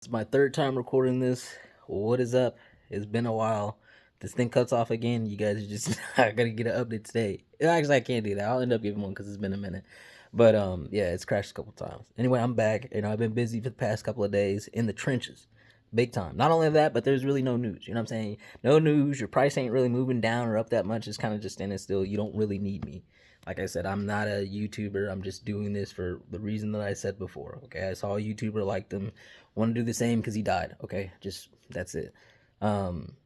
It's my third time recording this. What is up? It's been a while. This thing cuts off again. You guys are just I gotta get an update today. Actually, I can't do that. I'll end up giving one because it's been a minute. But yeah, it's crashed a couple times. Anyway, I'm back. I've been busy for the past couple of days in the trenches, big time. Not only that, but there's really no news. You know what I'm saying? No news. Your price ain't really moving down or up that much. It's kind of just standing still. You don't really need me. Like I said, I'm not a YouTuber. I'm just doing this for the reason that I said before. Okay, I saw a YouTuber like them, want to do the same because he died. Okay, just that's it. Um,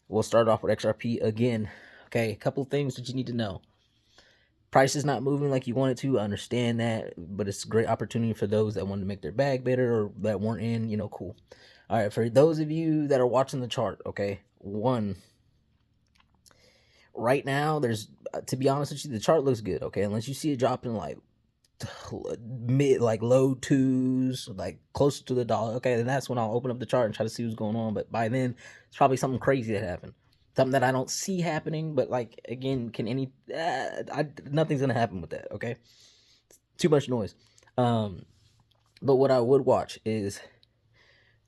we'll start off with XRP again. Okay, a couple of things that you need to know. Price is not moving like you want it to. I understand that, but it's a great opportunity for those that want to make their bag better or that weren't in. Cool. All right, for those of you that are watching the chart, okay, one, right now, there's to be honest with you, the chart looks good, okay, unless you see it dropping like mid, like low twos, like closer to the dollar. Okay, then that's when I'll open up the chart and try to see what's going on. But by then, it's probably something crazy that happened, something that I don't see happening. But like again, nothing's gonna happen with that. Okay, too much noise. But what I would watch is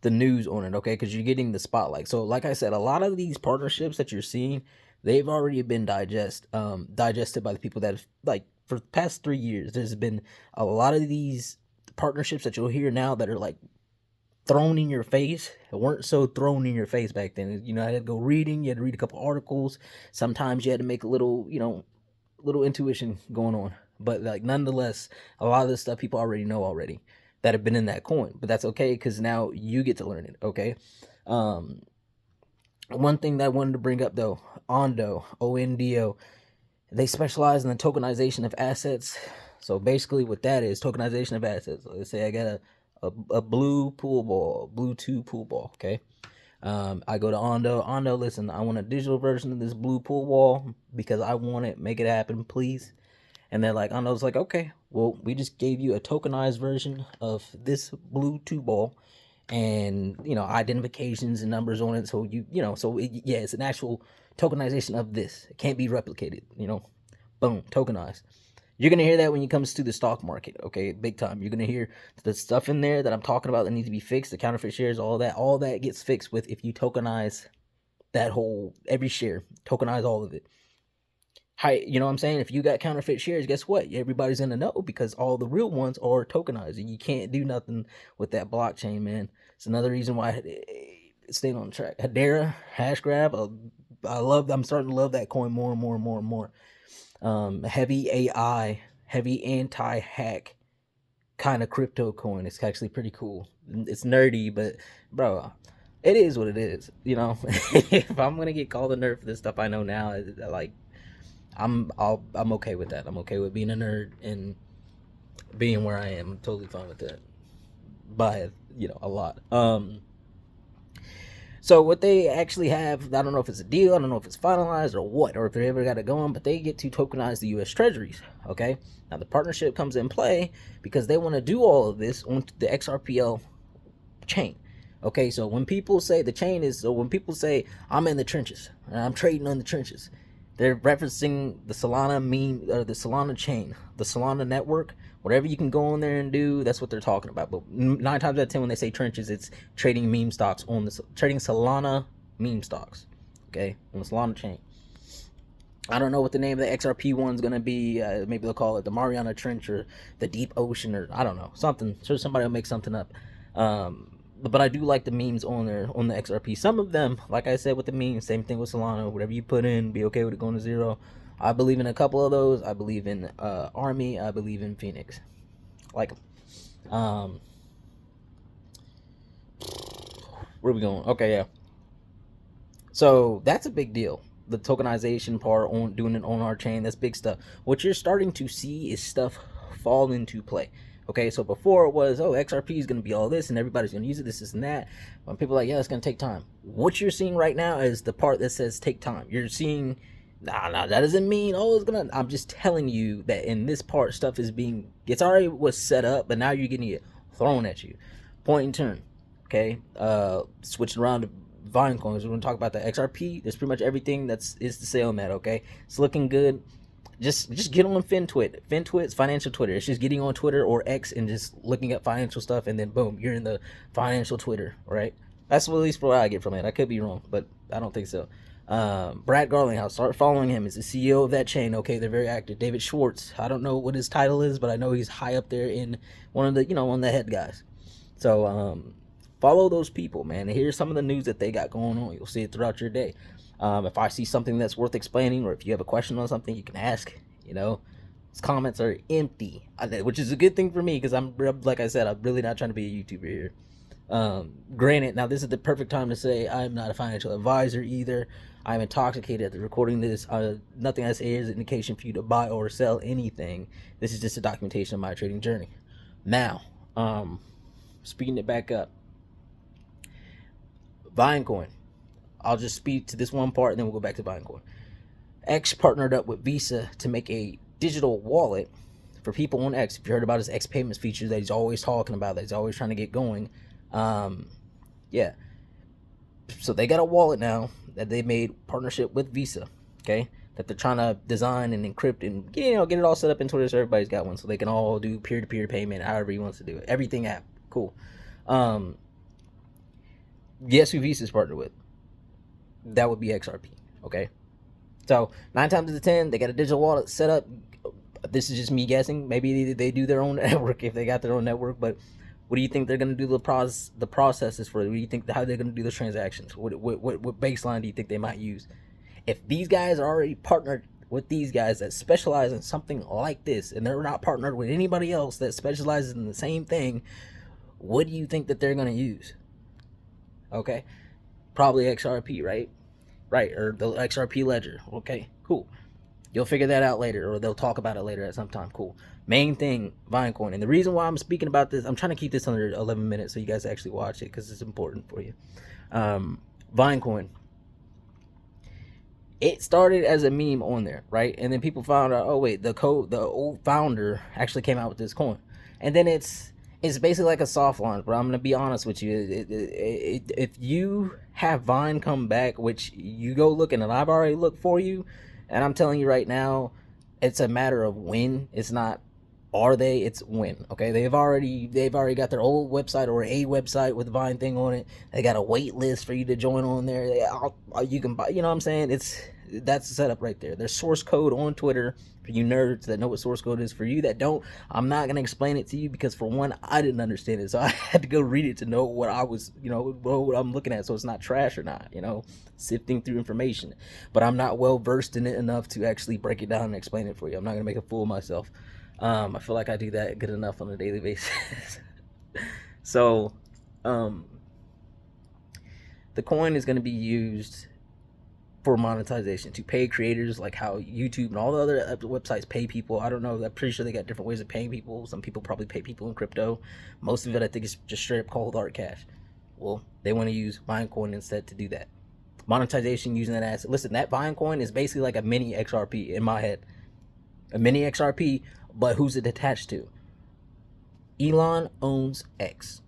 the news on it, okay? Because you're getting the spotlight. So, like I said, a lot of these partnerships that you're seeing, they've already been digested by the people that have, like, for the past 3 years. There's been a lot of these partnerships that you'll hear now that are like thrown in your face. It weren't so thrown in your face back then. I had to go reading. You had to read a couple articles. Sometimes you had to make a little, little intuition going on. But like nonetheless, a lot of this stuff people already know already that have been in that coin. But that's okay because now you get to learn it. Okay. Um, One thing that I wanted to bring up though, Ondo, they specialize in the tokenization of assets. So basically, what that is, tokenization of assets. Let's say I got a blue pool ball, blue two pool ball. Okay. I go to Ondo, listen, I want a digital version of this blue pool ball because I want it. Make it happen, please. And they're like, Ondo's like, okay, well, we just gave you a tokenized version of this blue two ball and, identifications and numbers on it. So, yeah, it's an actual tokenization of this. It can't be replicated, boom, tokenized. You're going to hear that when it comes to the stock market, okay, big time. You're going to hear the stuff in there that I'm talking about that needs to be fixed, the counterfeit shares, all that gets fixed with if you tokenize that whole, every share, tokenize all of it. Hi, you know what I'm saying? If you got counterfeit shares, guess what? Everybody's going to know because all the real ones are tokenized and you can't do nothing with that blockchain, man. It's another reason why it's staying on track. Hedera, Hashgraph, I'm starting to love that coin more and more and more and more. Heavy AI, heavy anti-hack kind of crypto coin. It's actually pretty cool. It's nerdy, but bro, it is what it is. If I'm gonna get called a nerd for this stuff, I know now. Like, I'm okay with that. I'm okay with being a nerd and being where I am. I'm totally fine with that. By a lot. So what they actually have, I don't know if it's a deal, I don't know if it's finalized or what, or if they ever got it going, but they get to tokenize the U.S. Treasuries. Okay, now the partnership comes in play because they want to do all of this on the XRPL chain. Okay, so when people say when people say I'm in the trenches and I'm trading on the trenches, they're referencing the Solana meme or the Solana chain, the Solana network. Whatever you can go on there and do, that's what they're talking about. But 9 times out of 10, when they say trenches, it's trading meme stocks trading Solana meme stocks. Okay, on the Solana chain. I don't know what the name of the XRP one's gonna be. Maybe they'll call it the Mariana Trench or the Deep Ocean or I don't know, something. Sure, somebody will make something up. But I do like the memes on there on the XRP. Some of them, like I said with the memes, same thing with Solana. Whatever you put in, be okay with it going to zero. I believe in a couple of those. I believe in Army. I believe in Phoenix. Like them. Where are we going? Okay, yeah. So that's a big deal. The tokenization part on doing it on our chain, that's big stuff. What you're starting to see is stuff fall into play. Okay, so before it was, XRP is going to be all this and everybody's going to use it, this and that. When people are like, yeah, it's going to take time. What you're seeing right now is the part that says take time. You're seeing, that doesn't mean, it's going to, I'm just telling you that in this part, stuff is it's already was set up, but now you're getting it thrown at you. Point and turn. Okay, switching around to Vine coins. We're going to talk about the XRP. There's pretty much everything is to say on that. Okay, it's looking good. just get on FinTwit's financial Twitter. It's just getting on Twitter or X and just looking up financial stuff, and then boom, you're in the financial Twitter, right? That's at least what I get from it. I could be wrong, but I don't think so. Brad Garlinghouse, start following him. He's the CEO of that chain. Okay, they're very active. David Schwartz, I don't know what his title is, but I know he's high up there in one of the head guys. So follow those people, man. And here's some of the news that they got going on. You'll see it throughout your day. If I see something that's worth explaining, or if you have a question on something, you can ask. His comments are empty, which is a good thing for me because like I said, I'm really not trying to be a YouTuber here. Granted, now this is the perfect time to say I'm not a financial advisor either. I'm intoxicated at the recording this. Nothing I say is an indication for you to buy or sell anything. This is just a documentation of my trading journey. Now, speeding it back up, Vinecoin. I'll just speed to this one part and then we'll go back to Vinecoin. X partnered up with Visa to make a digital wallet for people on X. If you heard about his X payments feature that he's always talking about, that he's always trying to get going, yeah. So they got a wallet now that they made partnership with Visa, okay? That they're trying to design and encrypt and get it all set up in Twitter so everybody's got one, so they can all do peer-to-peer payment however he wants to do it. Everything app, cool. Guess who Visa's partnered with? That would be XRP, okay? So 9 times out of 10, they got a digital wallet set up. This is just me guessing. Maybe they do their own network if they got their own network, but what do you think they're going to do the processes for? What do you think, how they're going to do the transactions? What baseline do you think they might use? If these guys are already partnered with these guys that specialize in something like this, and they're not partnered with anybody else that specializes in the same thing, what do you think that they're going to use? Okay, probably XRP, right? Right, or the XRP ledger. Okay, cool. You'll figure that out later, or they'll talk about it later at some time. Cool. Main thing, Vinecoin. And the reason why I'm speaking about this, I'm trying to keep this under 11 minutes so you guys actually watch it because it's important for you. Vinecoin. It started as a meme on there, right? And then people found out, oh wait, the old founder actually came out with this coin. And then it's basically like a soft launch, but I'm going to be honest with you. If you have Vine come back, which you go looking, and I've already looked for you, and I'm telling you right now, it's a matter of when. It's not are they, it's when. Okay, they've already got their old website or a website with the Vine thing on it. They got a wait list for you to join on there. You can buy, you know what I'm saying? That's the setup right there. There's source code on Twitter for you nerds that know what source code is. For you that don't, I'm not gonna explain it to you because for one, I didn't understand it, so I had to go read it to know what I was, what I'm looking at, so it's not trash or not, sifting through information. But I'm not well versed in it enough to actually break it down and explain it for you. I'm not gonna make a fool of myself. I feel like I do that good enough on a daily basis. So, the coin is gonna be used for monetization, to pay creators, like how YouTube and all the other websites pay people. I don't know, I'm pretty sure they got different ways of paying people. Some people probably pay people in crypto. Most of it I think is just straight up cold hard cash. Well, they want to use Vinecoin instead to do that. Monetization using that asset. Listen, that Vinecoin is basically like a mini XRP in my head. A mini XRP, but who's it attached to? Elon owns X.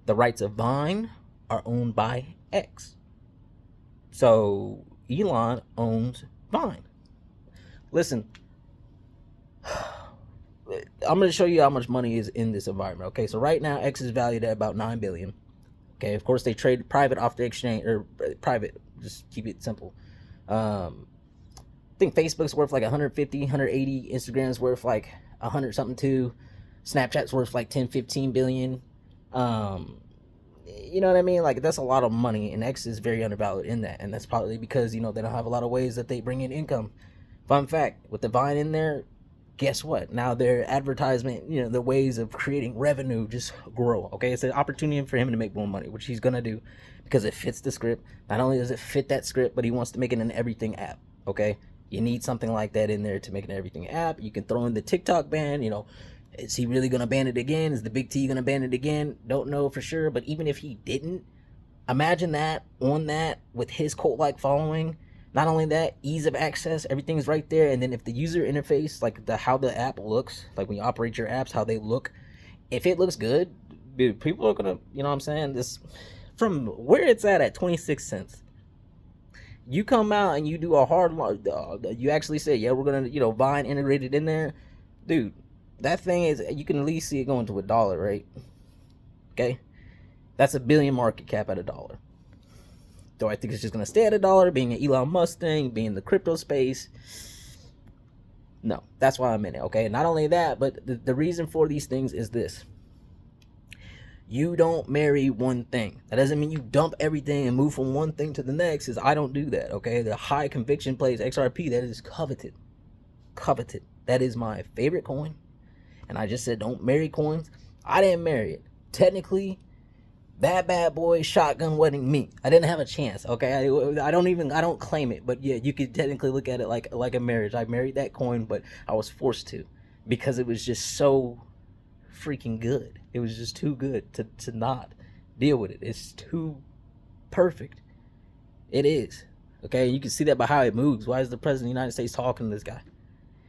The rights of Vine are owned by X. So Elon owns Vine. Listen, I'm going to show you how much money is in this environment. Okay, so right now X is valued at about $9 billion. Okay, of course they trade private off the exchange, or private, just keep it simple. I think Facebook's worth like 150, 180. Instagram's worth like 100 something too. Snapchat's worth like 10, 15 billion. You know what I mean? Like, that's a lot of money, and X is very undervalued in that, and that's probably because, they don't have a lot of ways that they bring in income. Fun fact, with the Vine in there, guess what? Now their advertisement, the ways of creating revenue just grow, okay? It's an opportunity for him to make more money, which he's gonna do, because it fits the script. Not only does it fit that script, but he wants to make it an everything app, okay? You need something like that in there to make an everything app. You can throw in the TikTok ban, is he really going to ban it again? Is the big T going to ban it again? Don't know for sure. But even if he didn't, imagine that on that with his cult-like following. Not only that, ease of access, everything's right there. And then if the user interface, like how the app looks, like when you operate your apps, how they look, if it looks good, dude, people are going to, this from where it's at 26 cents. You come out and you do a hard you actually say, yeah, we're gonna, Vine integrated in there, dude. That thing is, you can at least see it going to $1, right? Okay, that's $1 billion market cap at $1. Do I think it's just gonna stay at $1? Being an Elon Musk thing, being the crypto space, no. That's why I'm in it. Okay, not only that, but the reason for these things is this: you don't marry one thing. That doesn't mean you dump everything and move from one thing to the next. Is I don't do that. Okay, the high conviction plays XRP, that is coveted. That is my favorite coin, and I just said don't marry coins. I didn't marry it. Technically, that bad boy shotgun wedding me. I didn't have a chance. Okay, I don't claim it, but yeah, you could technically look at it like a marriage. I married that coin, but I was forced to, because it was just so freaking good. It was just too good to not deal with it. It's too perfect. It is. Okay, you can see that by how it moves. Why is the president of the United States talking to this guy?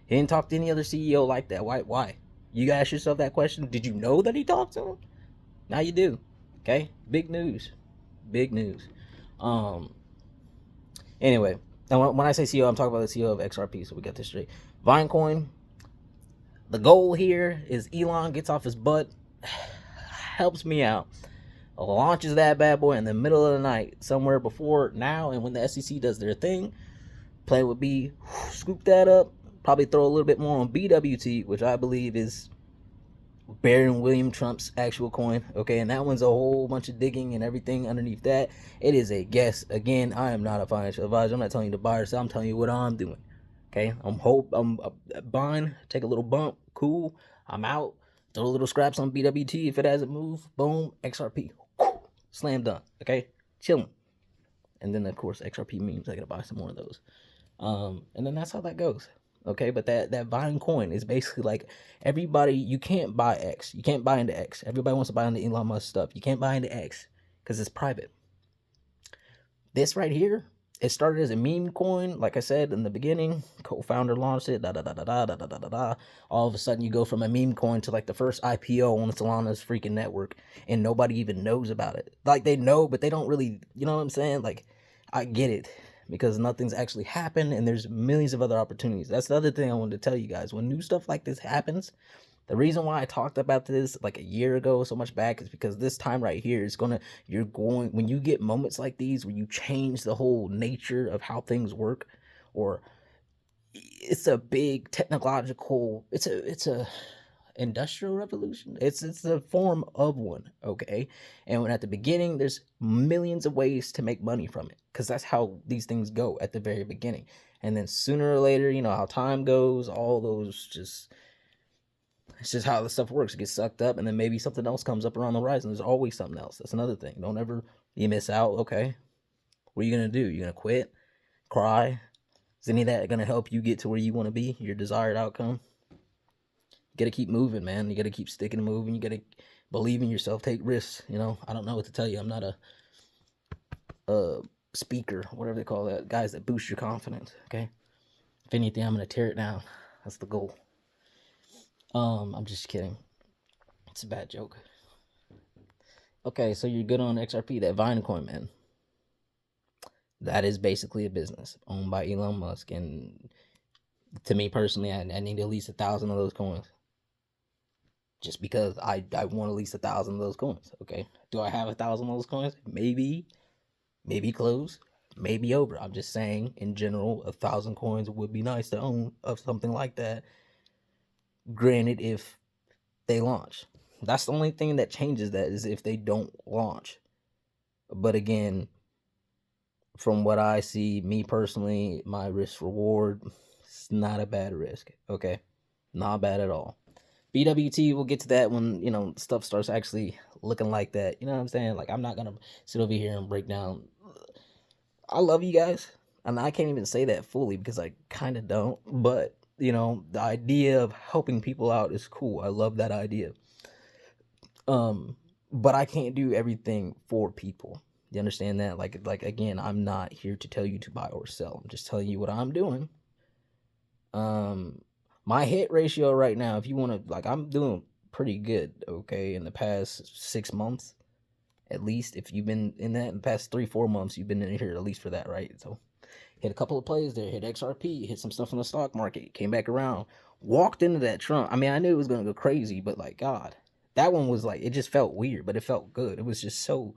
He didn't talk to any other CEO like that. Why? You gotta ask yourself that question. Did you know that he talked to him? Now you do. Okay? Big news. Anyway, when I say CEO, I'm talking about the CEO of XRP, so we got this straight. Vinecoin, the goal here is Elon gets off his butt, helps me out, launches that bad boy in the middle of the night, somewhere before now, and when the SEC does their thing, Play would be scoop that up, probably throw a little bit more on BWT, which I believe is Baron William Trump's actual coin. Okay, and that one's a whole bunch of digging and everything underneath that. It is a guess. Again, I am not a financial advisor. I'm not telling you to buy or sell. I'm telling you what I'm doing. Okay, I'm buying, take a little bump, cool. I'm out. Throw a little scraps on BWT if it hasn't moved. Boom, XRP, slam dunk. Okay, chilling. And then of course XRP memes. I gotta buy some more of those. And then that's how that goes. Okay, but that buying coin is basically like everybody. You can't buy X. You can't buy into X. Everybody wants to buy into Elon Musk stuff. You can't buy into X because it's private. This right here, it started as a meme coin, like I said in the beginning. Co-founder launched it. Da da da da da da da da da. All of a sudden, you go from a meme coin to like the first IPO on Solana's freaking network, and nobody even knows about it. Like they know, but they don't really. You know what I'm saying? Like, I get it, because nothing's actually happened, and there's millions of other opportunities. That's the other thing I wanted to tell you guys. When new stuff like this happens, the reason why I talked about this like a year ago so much back is because this time right here is when you get moments like these where you change the whole nature of how things work, or it's a big technological, it's a industrial revolution. It's a form of one, okay? And when at the beginning, there's millions of ways to make money from it, because that's how these things go at the very beginning. And then sooner or later, you know how time goes, all those just, it's just how the stuff works. It gets sucked up, and then maybe something else comes up around the horizon. There's always something else. That's another thing. Don't ever you miss out. Okay, what are you gonna do? You gonna quit? Cry? Is any of that gonna help you get to where you want to be? Your desired outcome? You gotta keep moving, man. You gotta keep sticking and moving. You gotta believe in yourself. Take risks. You know, I don't know what to tell you. I'm not a speaker, whatever they call that. Guys that boost your confidence. Okay. If anything, I'm gonna tear it down. That's the goal. I'm just kidding. It's a bad joke. Okay, so you're good on XRP, that Vinecoin, man. That is basically a business owned by Elon Musk, and to me personally, I need at least 1,000 of those coins, just because I want at least 1,000 of those coins. Okay, do I have 1,000 of those coins? Maybe close, maybe over. I'm just saying, in general, 1,000 coins would be nice to own of something like that. Granted, if they launch, that's the only thing that changes that, is if they don't launch. But again, from what I see, me personally, my risk reward, it's not a bad risk. Okay, not bad at all. BWT, we'll get to that when, stuff starts actually looking like that. You know what I'm saying? Like, I'm not gonna sit over here and break down. I love you guys, and I can't even say that fully because I kind of don't. But the idea of helping people out is cool. I love that idea. But I can't do everything for people. You understand that? Like again, I'm not here to tell you to buy or sell. I'm just telling you what I'm doing. My hit ratio right now, if you want to, I'm doing pretty good, okay, in the past 6 months. At least if you've been in that in the past 3-4 months, you've been in here at least for that, right? So hit a couple of plays there, hit XRP, hit some stuff in the stock market, came back around, walked into that Trump. I mean, I knew it was gonna go crazy, but like God, that one was like, it just felt weird, but it felt good. It was just so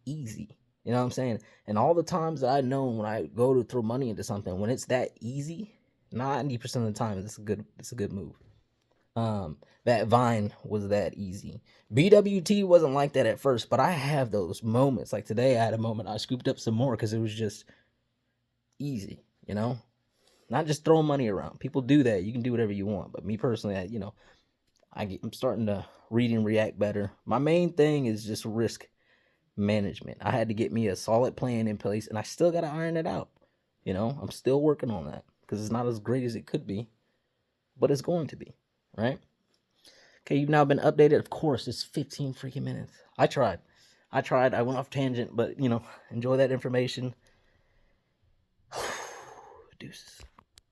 easy. You know what I'm saying? And all the times that I know when I go to throw money into something, when it's that easy, 90% of the time it's a good move. That Vine was that easy. BWT wasn't like that at first, but I have those moments. Like today I had a moment I scooped up some more because it was just easy, you know? Not just throwing money around. People do that. You can do whatever you want. But me personally, I'm starting to read and react better. My main thing is just risk management. I had to get me a solid plan in place, and I still got to iron it out. I'm still working on that because it's not as great as it could be, but it's going to be, right? Okay, you've now been updated. Of course, it's 15 freaking minutes. I tried. I went off tangent, but enjoy that information. Deuces.